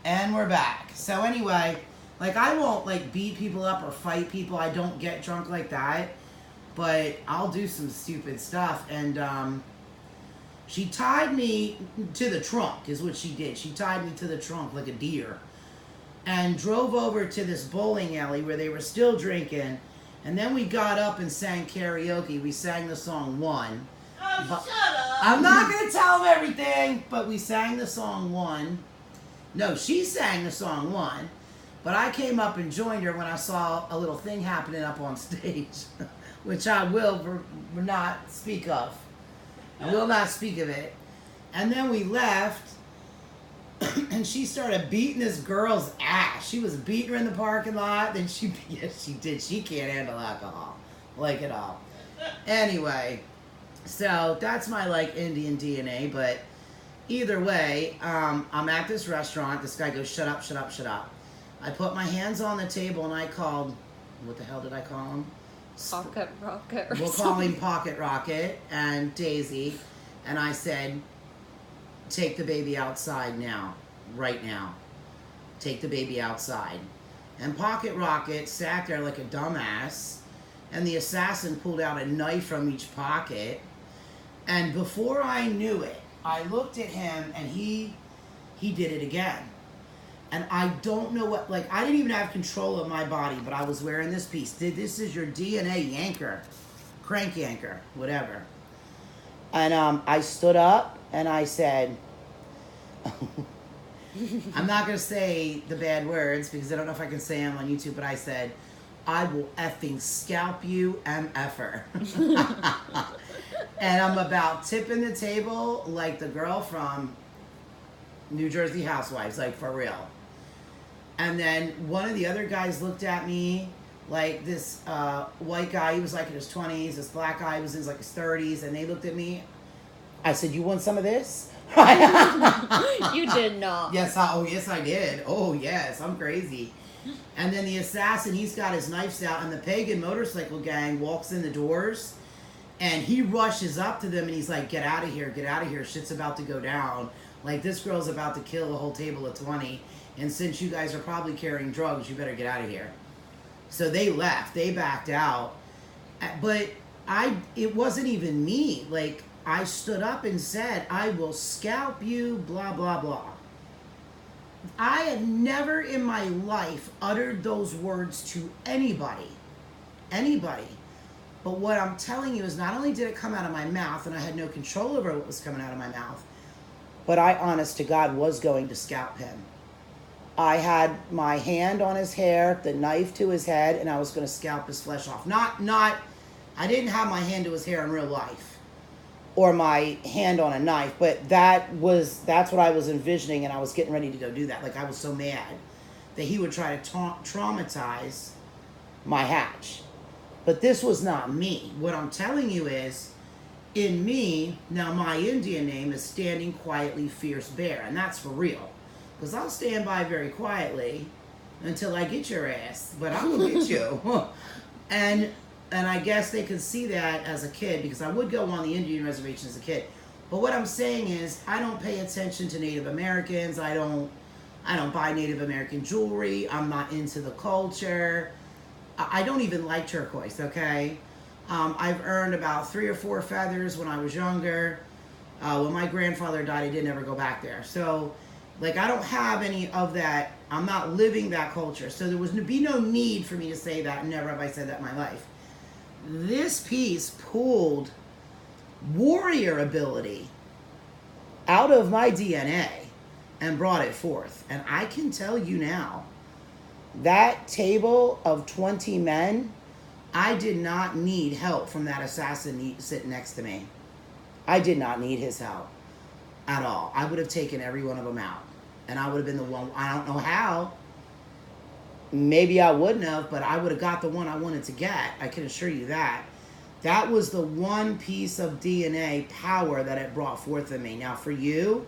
And we're back. So anyway, like I won't like beat people up or fight people. I don't get drunk like that. But I'll do some stupid stuff. And she tied me to the trunk is what she did. She tied me to the trunk like a deer. And drove over to this bowling alley where they were still drinking. And then we got up and sang karaoke. We sang the song One. Oh, shut up. I'm not going to tell them everything, but we sang the song One. No, she sang the song One, but I came up and joined her when I saw a little thing happening up on stage, which I will not speak of. I will not speak of it. And then we left, and she started beating this girl's ass. She was beating her in the parking lot. Then yes, she did. She can't handle alcohol, like at all. Anyway, so that's my like Indian DNA, but either way, I'm at this restaurant. This guy goes, shut up, shut up, shut up. I put my hands on the table and I called, what the hell did I call him? Pocket Rocket. We'll call him Pocket Rocket and Daisy. And I said, take the baby outside now, right now. Take the baby outside. And Pocket Rocket sat there like a dumbass. And the assassin pulled out a knife from each pocket. And before I knew it, I looked at him and he did it again. And I don't know what, like, I didn't even have control of my body, but I was wearing this piece. This is your DNA yanker, crank yanker, whatever. And I stood up and I said, I'm not going to say the bad words because I don't know if I can say them on YouTube, but I said, I will effing scalp you, MFer. And I'm about tipping the table like the girl from New Jersey Housewives, like for real. And then one of the other guys looked at me like this white guy, he was like in his 20s, this black guy was in like his 30s, and they looked at me. I said, you want some of this? You did not. Yes, yes I did. Oh yes, I'm crazy. And then the assassin, he's got his knives out, and the pagan motorcycle gang walks in the doors. And he rushes up to them and he's like, get out of here, shit's about to go down. Like, this girl's about to kill a whole table of 20. And since you guys are probably carrying drugs, you better get out of here. So they left, they backed out. But it wasn't even me. Like, I stood up and said, I will scalp you, blah, blah, blah. I had never in my life uttered those words to anybody. Anybody. But what I'm telling you is not only did it come out of my mouth, and I had no control over what was coming out of my mouth, but I, honest to God, was going to scalp him. I had my hand on his hair, the knife to his head, and I was going to scalp his flesh off. I didn't have my hand to his hair in real life, or my hand on a knife, but that's what I was envisioning, and I was getting ready to go do that. Like, I was so mad that he would try to traumatize my hatch. But this was not me. What I'm telling you is, in me, now my Indian name is Standing Quietly Fierce Bear, and that's for real. Because I'll stand by very quietly until I get your ass, but I will get you. And I guess they could see that as a kid, because I would go on the Indian reservation as a kid. But what I'm saying is, I don't pay attention to Native Americans. I don't buy Native American jewelry. I'm not into the culture. I don't even like turquoise, okay? I've earned about 3 or 4 feathers when I was younger. When my grandfather died, I didn't ever go back there. So, like, I don't have any of that. I'm not living that culture. So there would be no need for me to say that. Never have I said that in my life. This piece pulled warrior ability out of my DNA and brought it forth. And I can tell you now, that table of 20 men, I did not need help from that assassin sitting next to me. I did not need his help at all. I would have taken every one of them out. And I would have been the one, I don't know how. Maybe I wouldn't have, but I would have got the one I wanted to get. I can assure you that. That was the one piece of DNA power that it brought forth in me. Now for you,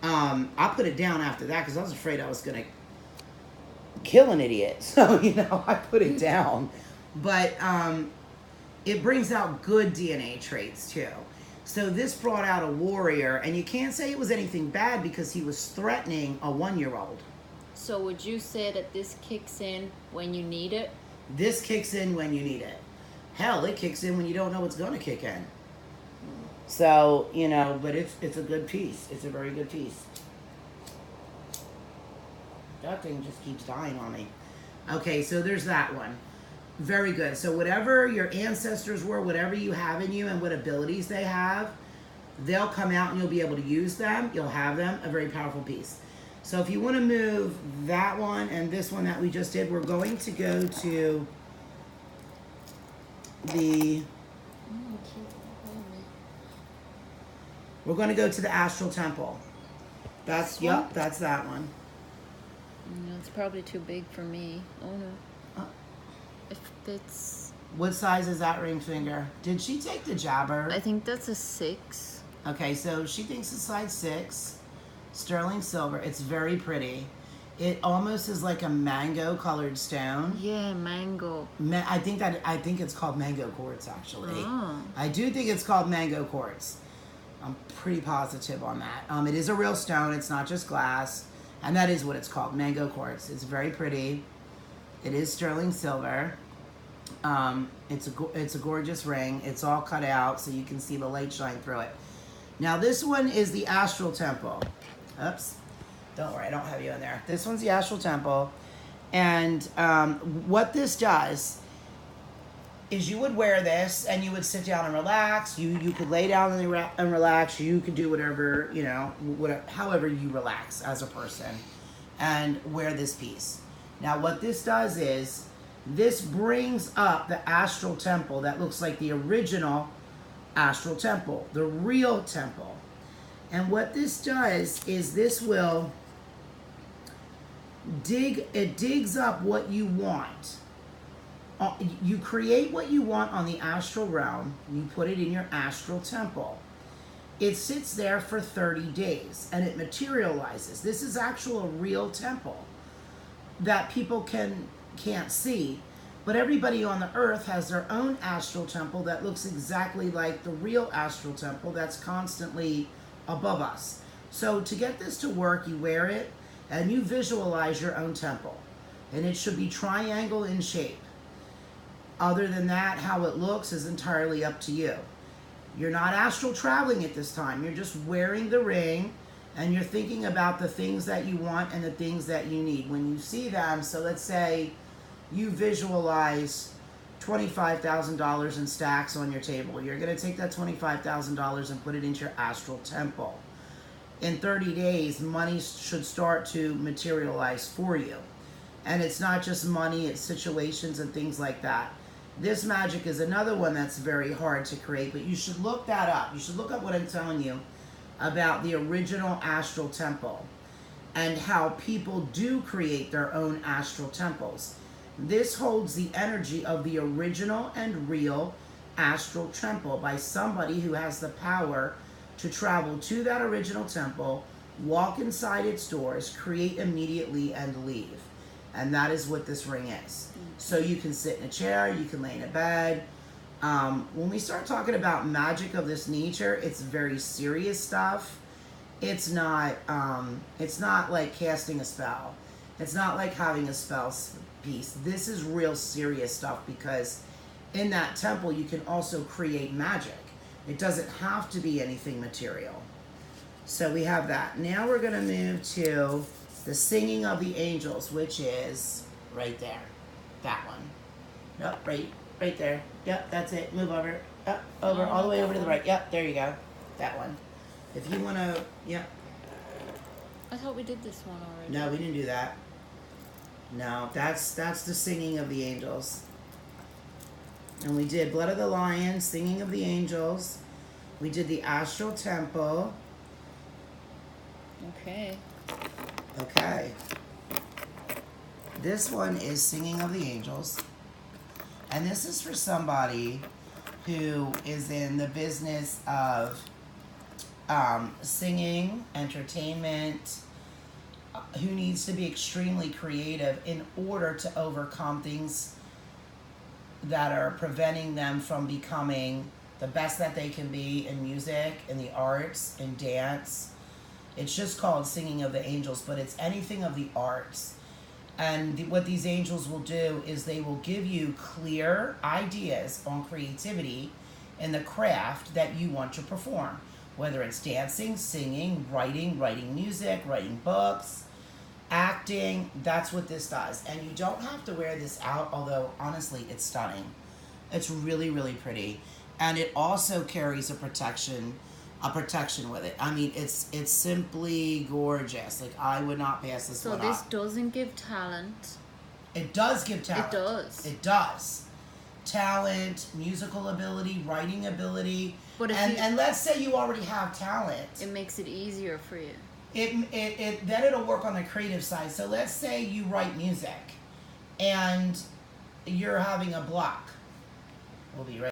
I put it down after that because I was afraid I was going to kill an idiot. So, I put it down. But it brings out good DNA traits too. So this brought out a warrior, and you can't say it was anything bad because he was threatening a 1-year-old. So would you say that this kicks in when you need it? This kicks in when you need it. Hell, it kicks in when you don't know what's going to kick in. So, you know, but it's a good piece. It's a very good piece. That thing just keeps dying on me. Okay, so there's that one. Very good. So whatever your ancestors were, whatever you have in you and what abilities they have, they'll come out and you'll be able to use them. You'll have them. A very powerful piece. So if you want to move that one and this one that we just did, we're going to go to the... We're going to go to the Astral Temple. That's, yep, that's that one. No, it's probably too big for me. Oh no. If it's... What size is that ring finger? Did she take the jabber? I think that's a 6. Okay, so she thinks it's size 6. Sterling silver. It's very pretty. It almost is like a mango colored stone. Yeah, mango. I think it's called mango quartz actually. Oh. I do think it's called mango quartz. I'm pretty positive on that. It is a real stone. It's not just glass, and that is what it's called, mango quartz. It's very pretty. It is sterling silver. It's a gorgeous ring. It's all cut out so you can see the light shine through it. Now this one is the Astral Temple. Oops. Don't worry, I don't have you in there. This one's the Astral Temple. And what this does is you would wear this and you would sit down and relax. You could lay down and relax. You could do whatever, you know, however you relax as a person and wear this piece. Now what this does is this brings up the Astral Temple that looks like the original Astral Temple, the real temple. And what this does is this will digs up what you want. You create what you want on the astral realm. You put it in your Astral Temple. It sits there for 30 days and it materializes. This is actual real temple that people can't see. But everybody on the earth has their own Astral Temple that looks exactly like the real Astral Temple that's constantly above us. So to get this to work, you wear it and you visualize your own temple. And it should be triangle in shape. Other than that, how it looks is entirely up to you. You're not astral traveling at this time. You're just wearing the ring and you're thinking about the things that you want and the things that you need. When you see them, so let's say you visualize $25,000 in stacks on your table. You're going to take that $25,000 and put it into your Astral Temple. In 30 days, money should start to materialize for you. And it's not just money, it's situations and things like that. This magic is another one that's very hard to create, but you should look that up. You should look up what I'm telling you about the original Astral Temple and how people do create their own astral temples. This holds the energy of the original and real Astral Temple by somebody who has the power to travel to that original temple, walk inside its doors, create immediately, and leave. And that is what this ring is. So you can sit in a chair, you can lay in a bed. When we start talking about magic of this nature, it's very serious stuff. It's not like casting a spell. It's not like having a spell piece. This is real serious stuff because in that temple you can also create magic. It doesn't have to be anything material. So we have that. Now we're going to move to the Singing of the Angels, which is right there. That one. Yep, right there. Yep, that's it. Move over. Up, over, all the way over to the right. Yep, there you go. That one. If you want to, yep. I thought we did this one already. No, we didn't do that. No, that's the Singing of the Angels. And we did Blood of the Lion, Singing of the Angels. We did the Astral Temple. Okay. Okay. This one is Singing of the Angels. And this is for somebody who is in the business of singing, entertainment, who needs to be extremely creative in order to overcome things that are preventing them from becoming the best that they can be in music, in the arts, in dance, It's just called Singing of the Angels, but it's anything of the arts. And what these angels will do is they will give you clear ideas on creativity in the craft that you want to perform. Whether it's dancing, singing, writing music, writing books, acting, that's what this does. And you don't have to wear this out, although honestly, it's stunning. It's really, really pretty. And it also carries a protection with it. I mean, it's simply gorgeous. Like, I would not pass this one up. So this doesn't give talent. It does give talent. It does. It does. Talent, musical ability, writing ability. But if and let's say you already have talent. It makes it easier for you. Then it'll work on the creative side. So let's say you write music and you're having a block. We'll be right